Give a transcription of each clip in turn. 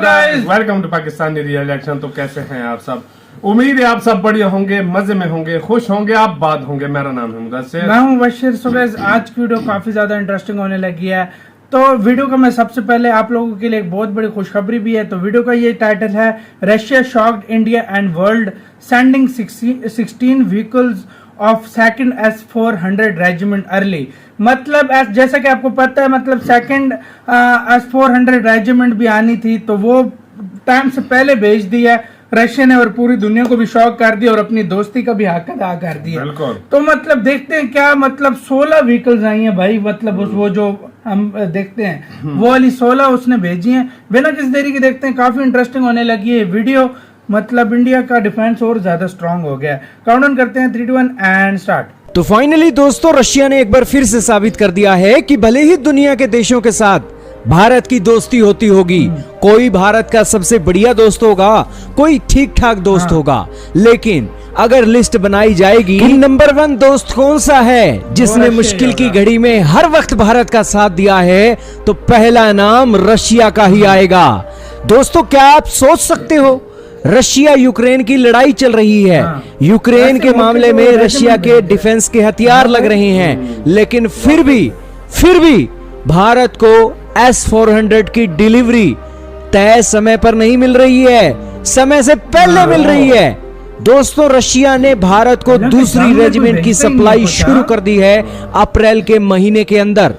Guys, welcome to Pakistani real action. तो कैसे हैं आप सब? उम्मीद है आप सब बढ़िया होंगे, मजे में होंगे, खुश होंगे, आप बात होंगे। मेरा नाम है मुदस्सिर, मैं हूं बशीर। सो गाइस, आज की वीडियो काफी ज्यादा इंटरेस्टिंग होने लगी है। तो वीडियो का मैं सबसे पहले आप लोगों के लिए एक बहुत बड़ी खुशखबरी भी है। तो वीडियो का ये टाइटल है, Russia shocked India and world sending 16 vehicles of second S-400 regiment early. मतलब जैसा कि आपको पता है, मतलब सेकंड S-400 रेजिमेंट भी आनी थी, तो वो टाइम से पहले भेज दिया रशिया ने और पूरी दुनिया को भी शॉक कर दिया और अपनी दोस्ती का भी हक अदा कर दिया। तो मतलब देखते हैं क्या, मतलब 16 व्हीकल्स आई हैं भाई। मतलब वो जो हम देखते हैं वो वाली 16 उसने भेजी हैं। बिना किसी देरी के देखते हैं, काफी इंटरेस्टिंग होने लगी है वीडियो। मतलब इंडिया का डिफेंस और ज्यादा स्ट्रांग हो गया है। काउंटडाउन करते हैं 3, 2, 1 एंड स्टार्ट। तो फाइनली दोस्तों, रशिया ने एक बार फिर से साबित कर दिया है कि भले ही दुनिया के देशों के साथ भारत की दोस्ती होती होगी, कोई भारत का सबसे बढ़िया दोस्त होगा, कोई ठीक ठाक दोस्त होगा, लेकिन अगर लिस्ट बनाई जाएगी कि नंबर 1 दोस्त कौन सा है जिसने मुश्किल की घड़ी में हर वक्त भारत का साथ दिया है, तो पहला नाम रशिया का ही आएगा। दोस्तों, क्या आप सोच सकते हो, रशिया यूक्रेन की लड़ाई चल रही है, यूक्रेन के मामले में रशिया के डिफेंस के हथियार लग रहे हैं, लेकिन फिर भी भारत को S-400 की डिलीवरी तय समय पर नहीं मिल रही है, समय से पहले मिल रही है। दोस्तों, रशिया ने भारत को दूसरी रेजिमेंट की सप्लाई शुरू कर दी है अप्रैल के महीने के अंदर।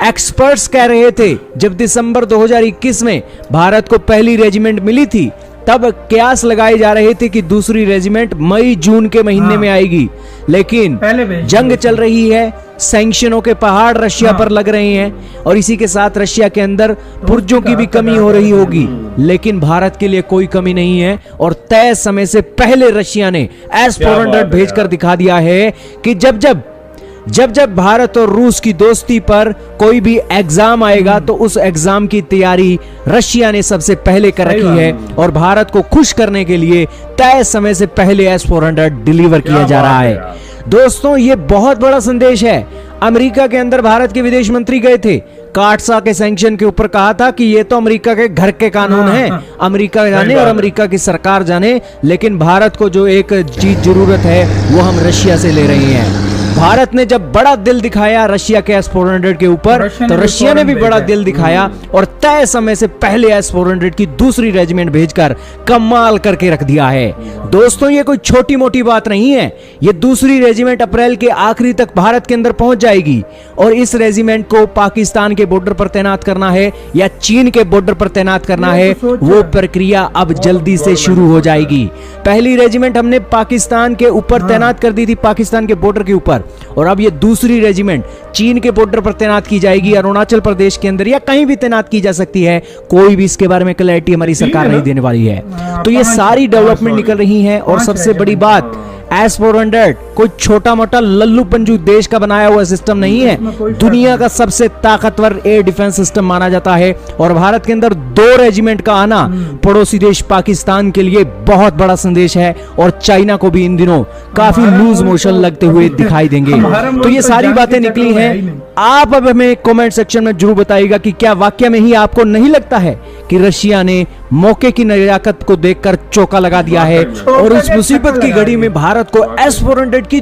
एक्सपर्ट्स कह रहे थे जब दिसंबर 2021 में भारत को पहली रेजिमेंट मिली थी, तब कयास लगाए जा रहे थे कि दूसरी रेजिमेंट मई जून के महीने में आएगी, लेकिन जंग चल रही है, सैंक्शनों के पहाड़ रशिया पर लग रहे हैं और इसी के साथ रशिया के अंदर पुर्जों की भी कमी हो रही होगी, लेकिन भारत के लिए कोई कमी नहीं है और तय समय से पहले रशिया ने S-400 भेजकर दिखा दिया है कि जब भारत और रूस की दोस्ती पर कोई भी एग्जाम आएगा तो उस एग्जाम की तैयारी रशिया ने सबसे पहले कर रखी है और भारत को खुश करने के लिए तय समय से पहले S-400 डिलीवर किया जा रहा है। दोस्तों, ये बहुत बड़ा संदेश है। अमेरिका के अंदर भारत के विदेश मंत्री गए थे, काटसा के सैंक्शन के ऊपर कहा था कि ये तो अमेरिका के घर के कानून हैं, अमेरिका जाने और अमेरिका की सरकार जाने, लेकिन भारत को जो एक चीज जरूरत है वो हम रशिया से ले रहे हैं। भारत ने जब बड़ा दिल दिखाया रशिया के S-400 के ऊपर, तो रशिया ने भी बड़ा दिल दिखाया और तय समय से पहले S-400 की दूसरी रेजिमेंट भेजकर कमाल करके रख दिया है। दोस्तों, ये कोई छोटी मोटी बात नहीं है। ये दूसरी रेजिमेंट अप्रैल के आखिरी तक भारत के अंदर पहुंच जाएगी और इस रेजिमेंट को पाकिस्तान के बॉर्डर पर तैनात करना है या चीन के बॉर्डर पर तैनात करना है, वो प्रक्रिया अब जल्दी से शुरू हो जाएगी। पहली रेजिमेंट हमने पाकिस्तान के ऊपर तैनात कर दी थी, पाकिस्तान के बॉर्डर के ऊपर, और अब ये दूसरी रेजिमेंट चीन के बॉर्डर पर तैनात की जाएगी, अरुणाचल प्रदेश के अंदर या कहीं भी तैनात की जा सकती है। कोई भी इसके बारे में क्लैरिटी हमारी सरकार नहीं देने वाली है। तो ये सारी डेवलपमेंट निकल रही है और सबसे बड़ी बात, S-400 कोई छोटा मोटा लल्लू पंजू देश का बनाया हुआ सिस्टम नहीं है, दुनिया का सबसे ताकतवर एयर डिफेंस सिस्टम माना जाता है और भारत के अंदर 2 रेजिमेंट का आना पड़ोसी देश पाकिस्तान के लिए बहुत बड़ा संदेश है और चाइना को भी इन दिनों काफी लूज मोशन लगते हुए दिखाई देंगे। तो ये सारी बातें निकली हैं। आप अब हमें कमेंट सेक्शन में जरूर बताइएगा कि क्या वाकई में ही आपको नहीं लगता है कि रशिया ने मौके की नजाकत को देखकर चौका लगा दिया है और उस मुसीबत की घड़ी में भारत को S-400 की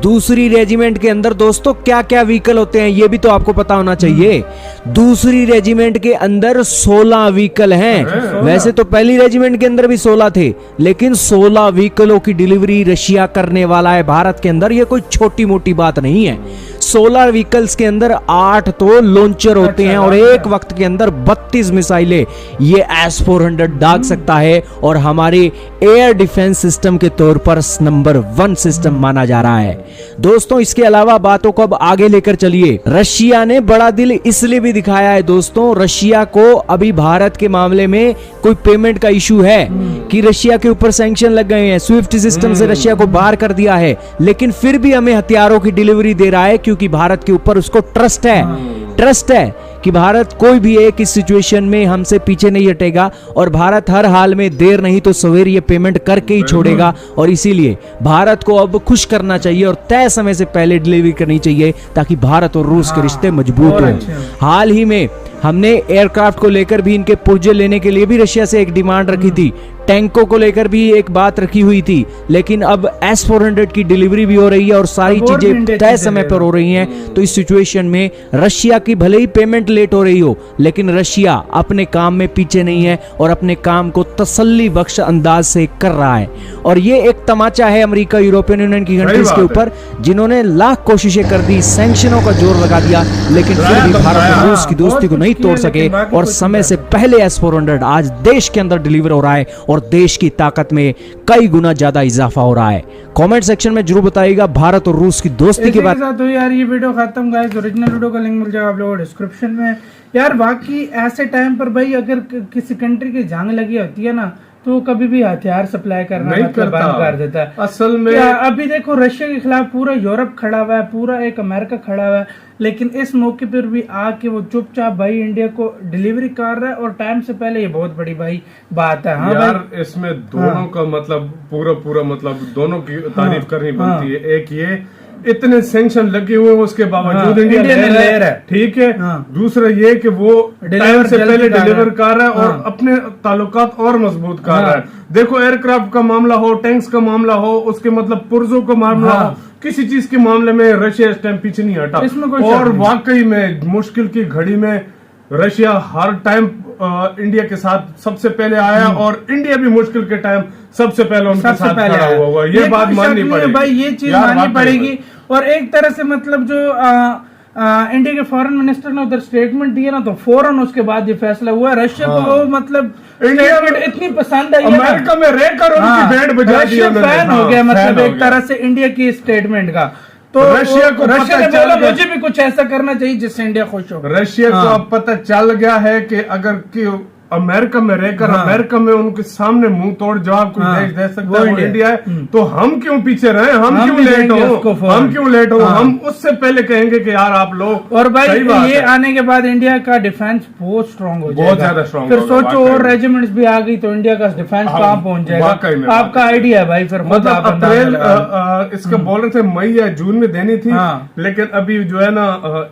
दूसरी रेजिमेंट के अंदर दोस्तों क्या क्या व्हीकल होते हैं ये भी तो आपको पता होना चाहिए। दूसरी रेजिमेंट के अंदर 16 व्हीकल हैं। वैसे तो पहली रेजिमेंट के अंदर भी 16 थे, लेकिन 16 व्हीकलों की डिलीवरी रशिया करने वाला है भारत के अंदर। ये कोई छोटी मोटी बात नहीं है। 16 व्हीकल्स के अंदर 8 तो लॉन्चर होते हैं और एक वक्त के अंदर 32 मिसाइलें ये S-400 दाग सकता है और हमारे एयर डिफेंस सिस्टम के तौर पर नंबर 1 सिस्टम माना जा रहा है। दोस्तों, इसके अलावा बातों को अब आगे लेकर चलिए। रशिया ने बड़ा दिल इसलिए भी दिखाया है दोस्तों, रशिया को अभी भारत के मामले में कोई पेमेंट का इशू है कि रशिया के ऊपर सैंक्शन लग गए हैं, स्विफ्ट सिस्टम से रशिया को बाहर कर दिया है, लेकिन फिर भी हमें हथियारों की डिलीवरी दे रहा है क्योंकि भारत के ऊपर उसको ट्रस्ट है कि भारत कोई भी एक इस सिचुएशन में हमसे पीछे नहीं हटेगा और भारत हर हाल में देर नहीं तो सवेर ये पेमेंट करके ही छोड़ेगा। और इसीलिए भारत को अब खुश करना चाहिए और तय समय से पहले डिलीवरी करनी चाहिए ताकि भारत और रूस के रिश्ते मजबूत हों। हाल ही में हमने एयरक्राफ्ट को लेकर भी, इनके पुर्जे लेने के लिए भी रशिया से एक डिमांड रखी थी, टैंकों को लेकर भी एक बात रखी हुई थी, लेकिन अब S-400 की डिलीवरी भी हो रही है और सारी अब और भी चीजें इंडिया तय चीजें समय ले पर रहा हो रही हैं। तो इस सिचुएशन में रशिया की भले ही पेमेंट लेट हो रही हो, लेकिन रशिया अपने काम में पीछे नहीं है और अपने काम को तसल्ली बख्श अंदाज से कर रहा है। और ये एक तमाचा है अमेरिका, यूरोपियन यूनियन की कंट्रीज के ऊपर, जिन्होंने लाख कोशिशें कर दी, सैंक्शनों का जोर लगा दिया, लेकिन फिर भी भारत और रूस की दोस्ती को नहीं तोड़ सके और समय से पहले S-400 आज देश के अंदर डिलीवर हो रहा है और देश की ताकत में कई गुना ज्यादा इजाफा हो रहा है। कमेंट सेक्शन में जरूर बताइएगा भारत और रूस की दोस्ती के बाद। साथ हो यार ये वीडियो खत्म गाइस, ओरिजिनल वीडियो का लिंक मिल जाएगा आप लोगों को डिस्क्रिप्शन में। यार बाकी ऐसे टाइम पर भाई अगर किसी कंट्री की जंग लगी होती है ना, तो कभी भी हथियार सप्लाई करना मतलब बंद कर देता है। असल में अभी देखो रशिया के खिलाफ पूरा यूरोप खड़ा हुआ है, पूरा एक अमेरिका खड़ा हुआ है, लेकिन इस मौके पर भी आके वो चुपचाप भाई इंडिया को डिलीवरी कर रहा है और टाइम से पहले। ये बहुत बड़ी भाई बात है। हाँ यार भाई, इसमें दोनों का मतलब पूरा मतलब दोनों की तारीफ करनी बनती है। एक ये इतने सैंक्शन लगे हुए उसके बावजूद इंडिया ले रहा है, ठीक है। दूसरा ये कि वो टाइम से पहले डिलीवर कर रहा है और अपने ताल्लुकात और मजबूत कर रहा है। देखो एयरक्राफ्ट का मामला हो, टैंक्स का मामला हो, उसके मतलब पुर्जों का मामला हो, किसी चीज के मामले में रशिया इस टाइम पीछे नहीं हटा। और वाकई में मुश्किल की घड़ी में रशिया हर टाइम इंडिया के साथ सबसे पहले आया और इंडिया भी मुश्किल के टाइम सबसे पहले उनके साथ खड़ा हुआ। ये बात माननी पड़ेगी भाई, ये चीज माननी पड़ेगी। और एक तरह से मतलब जो इंडिया के फॉरेन मिनिस्टर ने उधर स्टेटमेंट दिया ना, तो फौरन उसके बाद ये फैसला हुआ। रशिया को मतलब इंडिया में इतनी पसंद आई, अमेरिका में रहकर उनकी बैंड बजा दी, फैन हो गया मतलब एक तरह से इंडिया की स्टेटमेंट का। तो रशिया को रशिया ने बोला मुझे भी कुछ ऐसा करना चाहिए जिससे इंडिया खुश हो। रशिया को अब पता चल गया है कि अगर अमेरिका में रहकर अमेरिका में उनके सामने मुंह तोड़ जवाब कोई देश दे सकता है वो इंडिया है, तो हम क्यों पीछे रहे, हम क्यों लेट हो, हम उससे पहले कहेंगे कि यार आप लोग। और भाई ये आने के बाद इंडिया का डिफेंस बहुत स्ट्रांग हो जाएगा, बहुत ज्यादा स्ट्रांग। फिर सोचो और रेजिमेंट्स भी आ गई तो इंडिया का डिफेंस कहाँ पहुंच जाएगा। आपका आइडिया है भाई, फिर मतलब अप्रैल इसका बोल रहे थे मई या जून में देनी थी, लेकिन अभी जो है ना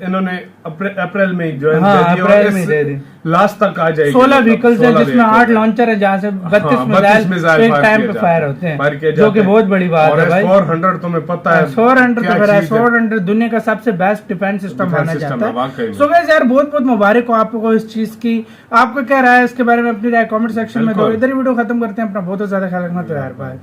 इन्होंने अप्रैल में दे दी, लास्ट तक आ जाएगी। 16 व्हीकल्स है जिसमें 8 लॉन्चर है, जहाँ से 32 मिसाइल एक टाइम पे फायर होते हैं, जो कि बहुत बड़ी बात है भाई। 400 तुम्हें पता है, 400 दुनिया का सबसे बेस्ट डिफेंस सिस्टम माना जाता है। सो गाइस यार बहुत बहुत मुबारक हो आपको इस चीज की। आपका क्या राय है इसके बारे में, अपनी राय कमेंट सेक्शन में दो। इधर ही वीडियो खत्म करते हैं। अपना बहुत ज्यादा ख्याल रखना। तो यार बाय।